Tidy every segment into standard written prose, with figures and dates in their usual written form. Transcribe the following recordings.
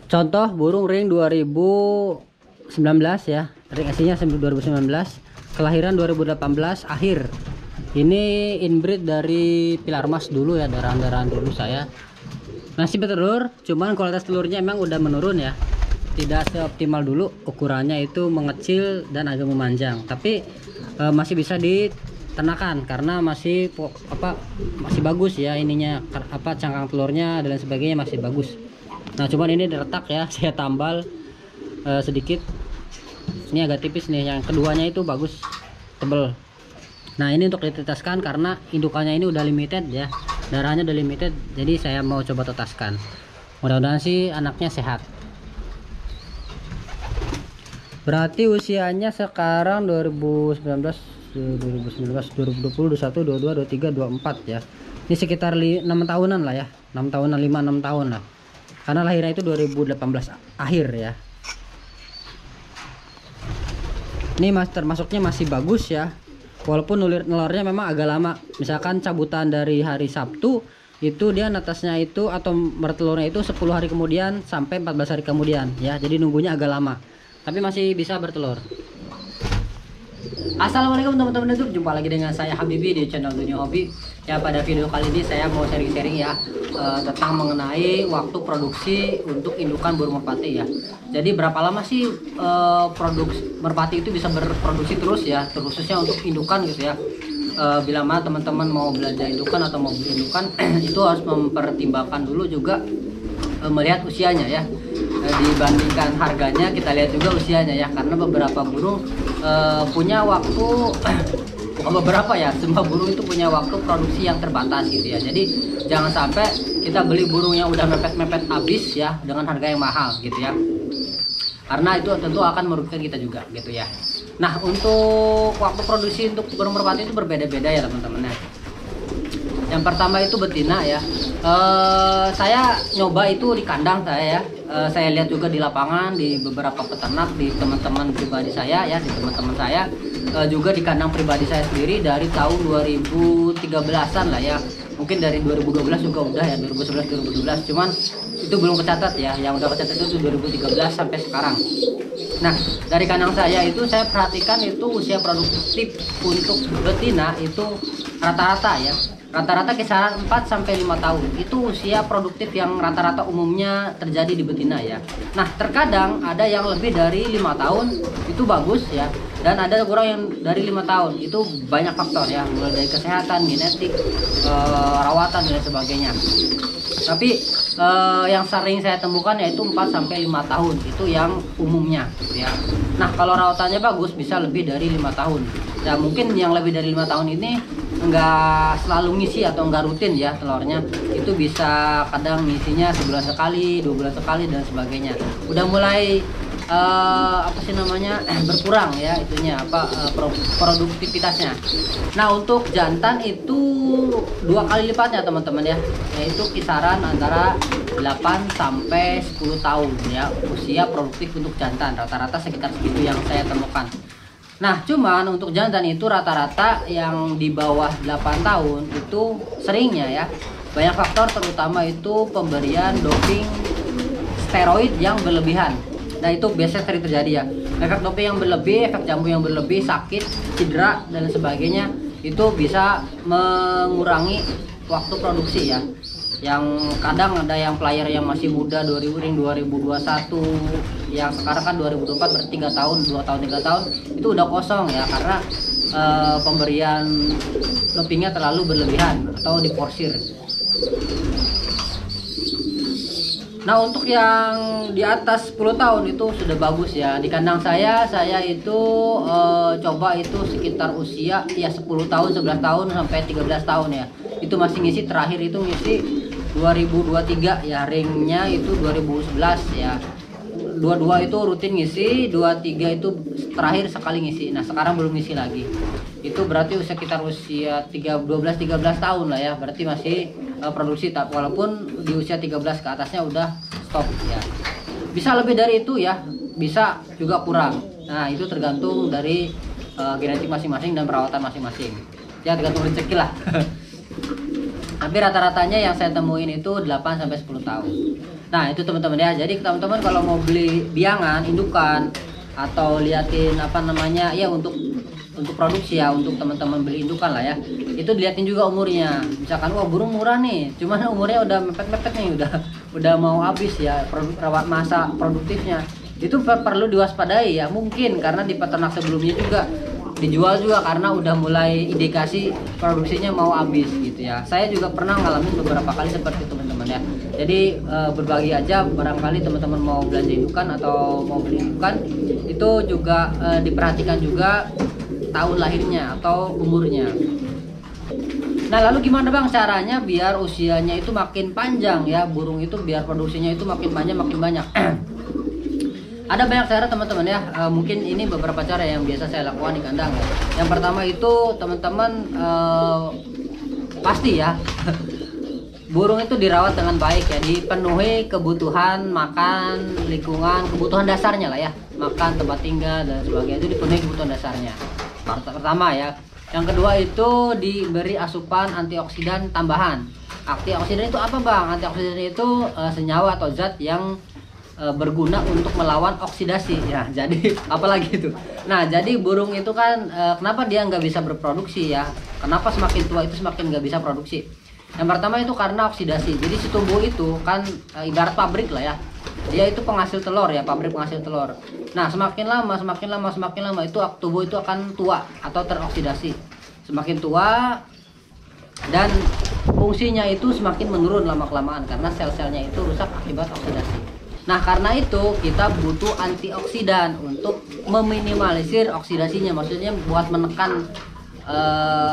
Contoh burung ring 2019 ya, ring aslinya 2019, kelahiran 2018 akhir. Ini inbreed dari pilar emas dulu ya, darah-darahan dulu saya. Masih bertelur, cuman kualitas telurnya emang udah menurun ya. Tidak seoptimal dulu, ukurannya itu mengecil dan agak memanjang. Tapi masih bisa diternakan karena masih masih bagus ya ininya, cangkang telurnya dan lain sebagainya masih bagus. Nah cuman ini retak ya, saya tambal sedikit. Ini agak tipis nih, yang keduanya itu bagus, tebel. Nah ini untuk ditetaskan karena indukannya ini udah limited ya, darahnya udah limited, jadi saya mau coba tetaskan. Mudah-mudahan sih anaknya sehat. Berarti usianya sekarang 2019, 2020, 21, 22, 23, 24 ya. Ini sekitar 6 tahunan lah ya, 6 tahunan, 5-6 tahun lah. Karena lahirnya itu 2018 akhir ya. Ini termasuknya masih bagus ya. Walaupun nelurnya memang agak lama. Misalkan cabutan dari hari Sabtu itu dia netasnya itu atau bertelurnya itu 10 hari kemudian sampai 14 hari kemudian ya. Jadi nunggunya agak lama. Tapi masih bisa bertelur. Assalamualaikum teman-teman YouTube, jumpa lagi dengan saya Habibi di channel Dunia Hobi. Ya pada video kali ini saya mau sharing-sharing ya tentang mengenai waktu produksi untuk indukan burung merpati ya. Jadi berapa lama sih produksi merpati itu bisa berproduksi terus ya, khususnya untuk indukan gitu ya. Bila mana teman-teman mau belanja indukan atau mau beli indukan itu harus mempertimbangkan dulu juga melihat usianya ya. Dibandingkan harganya kita lihat juga usianya ya, karena beberapa burung punya waktu bukan beberapa ya, semua burung itu punya waktu produksi yang terbatas gitu ya. Jadi jangan sampai kita beli burung yang udah mepet-mepet habis ya dengan harga yang mahal gitu ya, karena itu tentu akan merugikan kita juga gitu ya. Nah untuk waktu produksi untuk burung merpati itu berbeda-beda ya teman-teman ya. Yang pertama itu betina ya. Saya nyoba itu di kandang saya ya. Saya lihat juga di lapangan, di beberapa peternak, di teman-teman pribadi saya ya, di teman-teman saya juga di kandang pribadi saya sendiri dari tahun 2013-an lah ya. Mungkin dari 2012 juga udah ya, 2011 2012. Cuman itu belum kecatat ya. Yang udah kecatat itu 2013 sampai sekarang. Nah, dari kandang saya itu saya perhatikan itu usia produktif untuk betina itu rata-rata ya. Rata-rata kisaran 4 sampai 5 tahun. Itu usia produktif yang rata-rata umumnya terjadi di betina ya. Nah, terkadang ada yang lebih dari 5 tahun itu bagus ya. Dan ada kurang yang dari 5 tahun. Itu banyak faktor ya, mulai dari kesehatan, genetik, rawatan dan sebagainya. Tapi yang sering saya temukan yaitu 4 sampai 5 tahun. Itu yang umumnya gitu ya. Nah, kalau rawatannya bagus bisa lebih dari 5 tahun. Ya, mungkin yang lebih dari 5 tahun ini enggak selalu ngisi atau enggak rutin ya telurnya. Itu bisa kadang ngisinya sebulan sekali, 2 bulan sekali dan sebagainya. Udah mulai berkurang ya itunya produktivitasnya. Nah untuk jantan itu 2 kali lipatnya teman-teman ya, yaitu kisaran antara 8 sampai 10 tahun ya usia produktif untuk jantan, rata-rata sekitar segitu yang saya temukan. Nah cuman untuk jantan itu rata-rata yang di bawah 8 tahun itu seringnya ya banyak faktor, terutama itu pemberian doping steroid yang berlebihan. Nah itu biasanya sering terjadi ya, efek doping yang berlebih, efek jambu yang berlebih, sakit, cedera dan sebagainya itu bisa mengurangi waktu produksi ya. Yang kadang ada yang player yang masih muda 2021, yang sekarang kan 2024 berarti 3 tahun, 2 tahun 3 tahun itu udah kosong ya, karena pemberian dopingnya terlalu berlebihan atau diporsir. Nah untuk yang di atas 10 tahun itu sudah bagus ya. Di kandang saya itu coba itu sekitar usia ya 10 tahun, 11 tahun sampai 13 tahun ya. Itu masih ngisi, terakhir itu ngisi 2023 ya, ringnya itu 2011 ya. 22 itu rutin ngisi, 23 itu terakhir sekali ngisi. Nah sekarang belum ngisi lagi. Itu berarti sekitar usia 12-13 tahun lah ya. Berarti masih produksi, walaupun di usia 13 ke atasnya udah stop ya. Bisa lebih dari itu ya, bisa juga kurang. Nah itu tergantung dari genetik masing-masing dan perawatan masing-masing ya, tergantung rezeki lah. Tapi rata-ratanya yang saya temuin itu 8 sampai 10 tahun. Nah itu teman-teman ya. Jadi teman-teman kalau mau beli biangan, indukan, atau liatin apa namanya ya untuk produksi ya, untuk teman-teman beli indukan lah ya, itu dilihatin juga umurnya. Misalkan wah burung murah nih, cuman umurnya udah mepet-mepet nih, udah mau habis ya masa produktifnya, itu perlu diwaspadai ya. Mungkin karena di peternak sebelumnya juga dijual juga karena udah mulai indikasi produksinya mau habis gitu ya. Saya juga pernah ngalamin beberapa kali seperti itu teman-teman ya. Jadi berbagi aja, barangkali teman-teman mau belanja indukan atau mau beli indukan itu juga diperhatikan juga tahun lahirnya atau umurnya. Nah lalu gimana bang caranya biar usianya itu makin panjang ya, burung itu biar produksinya itu makin panjang makin banyak? Ada banyak cara teman-teman ya. Mungkin ini beberapa cara yang biasa saya lakukan di kandang ya. Yang pertama itu teman-teman pasti ya burung itu dirawat dengan baik ya, dipenuhi kebutuhan makan, lingkungan, kebutuhan dasarnya lah ya, makan, tempat tinggal dan sebagainya, itu dipenuhi kebutuhan dasarnya pertama ya. Yang kedua itu diberi asupan antioksidan tambahan. Antioksidan itu apa bang? Antioksidan itu senyawa atau zat yang berguna untuk melawan oksidasi ya. Jadi apalagi itu. Nah jadi burung itu kan kenapa dia nggak bisa berproduksi ya? Kenapa semakin tua itu semakin nggak bisa produksi? Yang pertama itu karena oksidasi. Jadi si tumbuh itu kan ibarat pabrik lah ya. Dia itu penghasil telur ya, pabrik penghasil telur. Nah semakin lama itu tubuh itu akan tua atau teroksidasi. Semakin tua dan fungsinya itu semakin menurun lama-kelamaan karena sel-selnya itu rusak akibat oksidasi. Nah karena itu kita butuh antioksidan untuk meminimalisir oksidasinya, maksudnya buat menekan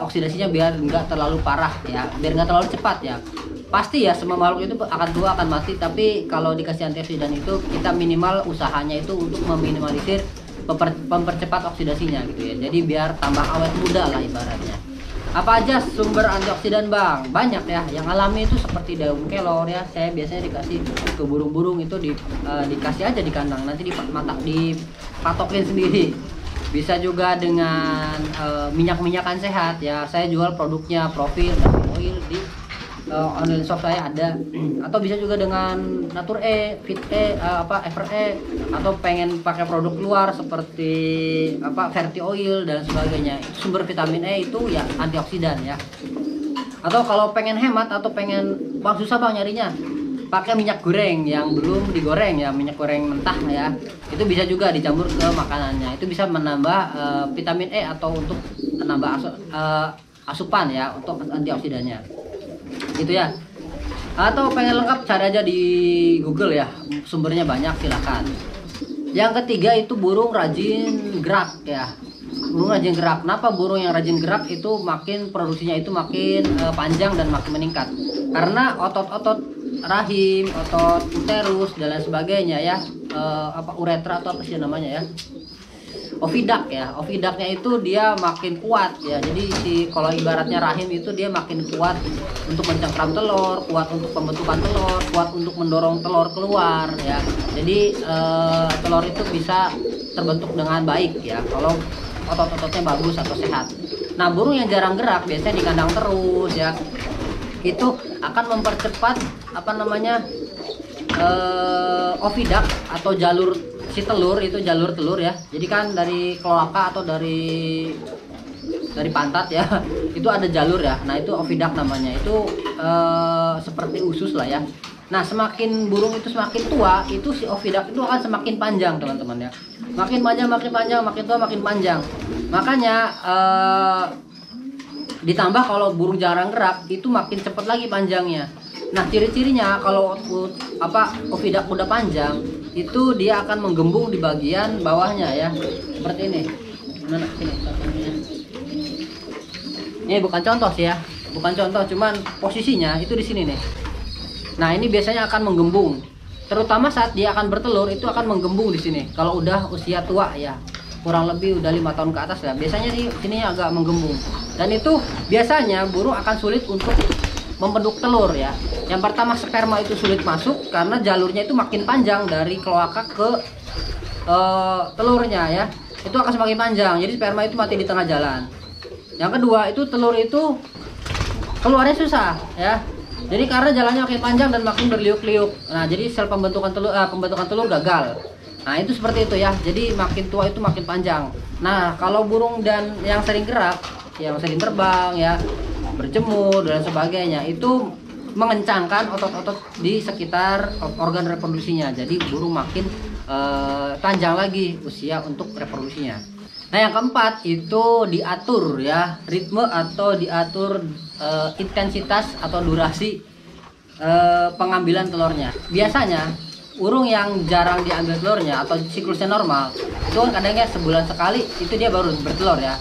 oksidasinya biar nggak terlalu parah ya, biar nggak terlalu cepat ya. Pasti ya semua makhluk itu akan tua, akan mati, tapi kalau dikasih antioksidan itu kita minimal usahanya itu untuk meminimalisir, mempercepat oksidasinya gitu ya. Jadi biar tambah awet muda lah ibaratnya. Apa aja sumber antioksidan bang? Banyak ya. Yang alami itu seperti daun kelor ya. Saya biasanya dikasih ke burung-burung itu dikasih aja di kandang. Nanti dipatokin sendiri. Bisa juga dengan minyak-minyakan sehat ya. Saya jual produknya Profil dan Oil di online shop saya ada. Atau bisa juga dengan Nature E, Fit E, FRE, atau pengen pakai produk luar seperti Verti Oil dan sebagainya. Sumber vitamin E itu ya antioksidan ya. Atau kalau pengen hemat atau pengen bang susah bang nyarinya, pakai minyak goreng yang belum digoreng ya, minyak goreng mentah ya. Itu bisa juga dicampur ke makanannya. Itu bisa menambah vitamin E atau untuk menambah asupan ya untuk antioksidannya. Gitu ya. Atau pengen lengkap cari aja di Google ya, sumbernya banyak, silakan. Yang ketiga itu burung rajin gerak ya. Burung rajin gerak. Kenapa burung yang rajin gerak itu makin produksinya itu makin panjang dan makin meningkat? Karena otot-otot rahim, otot uterus dan lain sebagainya ya, uretra atau apa sih namanya ya, ovidak ya, ovidaknya itu dia makin kuat ya. Jadi kalau ibaratnya rahim itu dia makin kuat untuk mencengkram telur, kuat untuk pembentukan telur, kuat untuk mendorong telur keluar ya. Jadi telur itu bisa terbentuk dengan baik ya kalau otot-ototnya bagus atau sehat. Nah burung yang jarang gerak biasanya di kandang terus ya, itu akan mempercepat ovidak atau jalur si telur, itu jalur telur ya. Jadi kan dari kloaka atau dari pantat ya itu ada jalur ya. Nah itu ovidak namanya. Itu seperti usus lah ya. Nah semakin burung itu semakin tua, itu si ovidak itu akan semakin panjang teman-teman ya. Makin panjang, makin tua makin panjang. Makanya ditambah kalau burung jarang gerak itu makin cepat lagi panjangnya. Nah ciri-cirinya kalau ovidak udah panjang itu dia akan menggembung di bagian bawahnya ya, seperti ini. Mana sini? Ini bukan contoh sih ya, bukan contoh, cuman posisinya itu di sini nih. Nah ini biasanya akan menggembung, terutama saat dia akan bertelur itu akan menggembung di sini. Kalau udah usia tua ya, kurang lebih udah 5 tahun ke atas ya, biasanya di sini agak menggembung. Dan itu biasanya burung akan sulit untuk membentuk telur ya. Yang pertama sperma itu sulit masuk karena jalurnya itu makin panjang dari kloaka ke telurnya ya. Itu akan semakin panjang. Jadi sperma itu mati di tengah jalan. Yang kedua itu telur itu keluarnya susah ya. Jadi karena jalannya makin panjang dan makin berliuk-liuk. Nah, jadi sel pembentukan telur gagal. Nah, itu seperti itu ya. Jadi makin tua itu makin panjang. Nah, kalau burung dan yang sering gerak, yang sering terbang ya, berjemur dan sebagainya, itu mengencangkan otot-otot di sekitar organ reproduksinya. Jadi burung makin panjang lagi usia untuk reproduksinya. Nah, yang keempat itu diatur ya, ritme atau diatur intensitas atau durasi pengambilan telurnya. Biasanya burung yang jarang diambil telurnya atau siklusnya normal itu kan kadangnya sebulan sekali itu dia baru bertelur ya.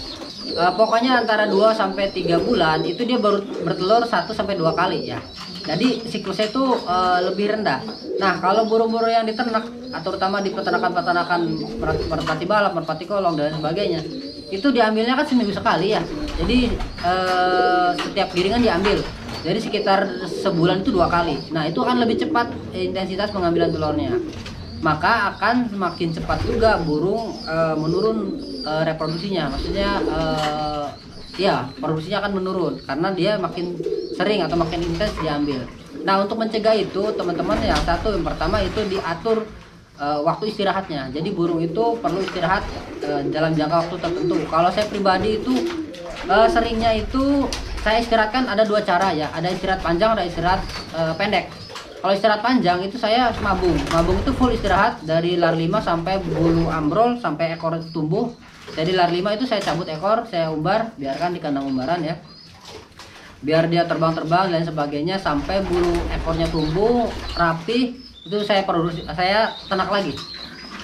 Pokoknya antara 2 sampai 3 bulan itu dia baru bertelur 1 sampai 2 kali ya. Jadi siklusnya itu lebih rendah. Nah, kalau burung-burung yang diternak atau terutama di peternakan-peternakan merpati balap, merpati kolong dan sebagainya, itu diambilnya kan seminggu sekali ya. Jadi setiap giringan diambil. Jadi sekitar sebulan itu 2 kali. Nah, itu akan lebih cepat intensitas pengambilan telurnya. Maka akan semakin cepat juga burung menurun reproduksinya. Maksudnya ya, produksinya akan menurun karena dia makin sering atau makin intens diambil. Nah, untuk mencegah itu teman-teman, yang pertama itu diatur waktu istirahatnya. Jadi burung itu perlu istirahat dalam jangka waktu tertentu. Kalau saya pribadi itu seringnya itu saya istirahatkan ada 2 cara ya. Ada istirahat panjang, ada istirahat pendek. Kalau istirahat panjang itu saya mabung. Mabung itu full istirahat dari lar 5 sampai bulu ambrol sampai ekor tumbuh. Jadi lar 5 itu saya cabut ekor, saya umbar, biarkan di kandang umbaran ya. Biar dia terbang-terbang dan sebagainya sampai bulu ekornya tumbuh rapi, itu saya ternak lagi.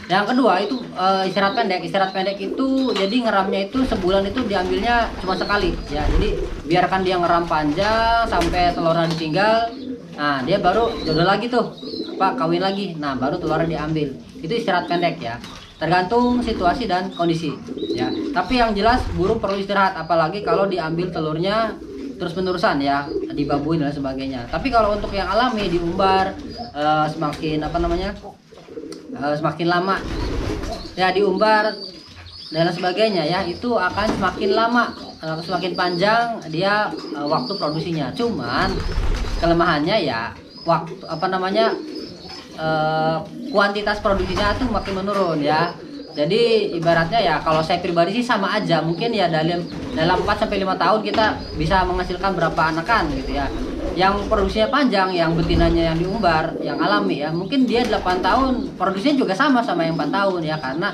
Yang kedua itu istirahat pendek. Istirahat pendek itu jadi ngeramnya itu sebulan itu diambilnya cuma sekali ya. Jadi biarkan dia ngeram panjang sampai telurnya ditinggal. Nah, dia baru jodoh lagi tuh, Pak, kawin lagi. Nah, baru telurnya diambil. Itu istirahat pendek ya. Tergantung situasi dan kondisi ya. Tapi yang jelas burung perlu istirahat, apalagi kalau diambil telurnya terus-menerusan ya, dibabuin dan sebagainya. Tapi kalau untuk yang alami diumbar semakin semakin lama ya diumbar dan sebagainya ya, itu akan semakin lama, semakin panjang dia waktu produksinya. Cuman kelemahannya ya waktu kuantitas produksinya tuh makin menurun ya. Jadi ibaratnya ya kalau saya pribadi sih sama aja, mungkin ya dalam 4 sampai 5 tahun kita bisa menghasilkan berapa anakan gitu ya. Yang produksinya panjang, yang betinanya yang diumbar, yang alami ya, mungkin dia 8 tahun produksinya juga sama yang 4 tahun ya, karena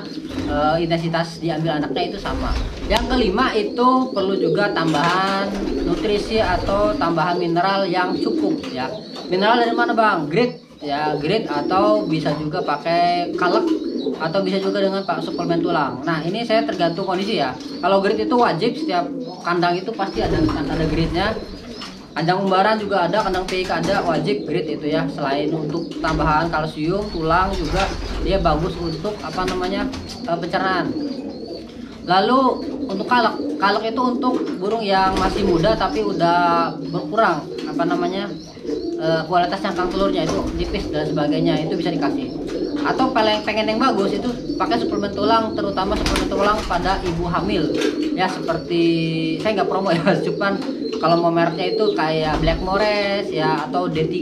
intensitas diambil anaknya itu sama. Yang kelima itu perlu juga tambahan nutrisi atau tambahan mineral yang cukup ya. Mineral dari mana, Bang? Grit ya, grit atau bisa juga pakai kalek atau bisa juga dengan pak suplemen tulang. Nah, ini saya tergantung kondisi ya. Kalau grit itu wajib, setiap kandang itu pasti ada gritnya. Kandang umbaran juga ada, kandang PIK ada, wajib grit itu ya. Selain untuk tambahan kalsium, tulang juga dia bagus untuk pencernaan. Lalu untuk kalek itu untuk burung yang masih muda tapi udah berkurang kualitas cangkang telurnya, itu tipis dan sebagainya, itu bisa dikasih. Atau pengen yang bagus itu pakai suplemen tulang, terutama suplemen tulang pada ibu hamil ya, seperti saya nggak promo ya, cuman kalau mau mereknya itu kayak Blackmores ya, atau D3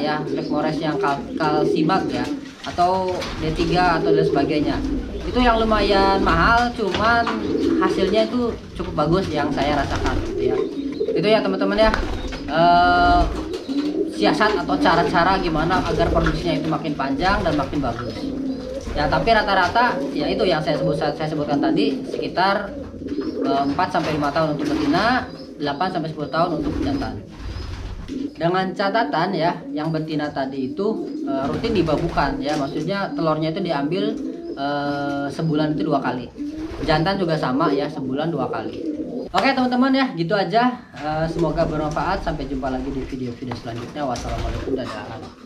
ya, Blackmores yang kalsimak ya, atau D3 atau dan sebagainya. Itu yang lumayan mahal, cuman hasilnya itu cukup bagus yang saya rasakan gitu ya. Itu ya teman-teman ya, siasat atau cara-cara gimana agar produksinya itu makin panjang dan makin bagus ya. Tapi rata-rata ya itu yang saya sebutkan tadi, sekitar 4 sampai 5 tahun untuk betina, 8 sampai 10 tahun untuk jantan. Dengan catatan ya, yang betina tadi itu rutin dibabukan ya, maksudnya telurnya itu diambil sebulan itu 2 kali. Jantan juga sama ya, sebulan 2 kali. Oke teman-teman ya, gitu aja. Semoga bermanfaat. Sampai jumpa lagi di video-video selanjutnya. Wassalamualaikum, dadah.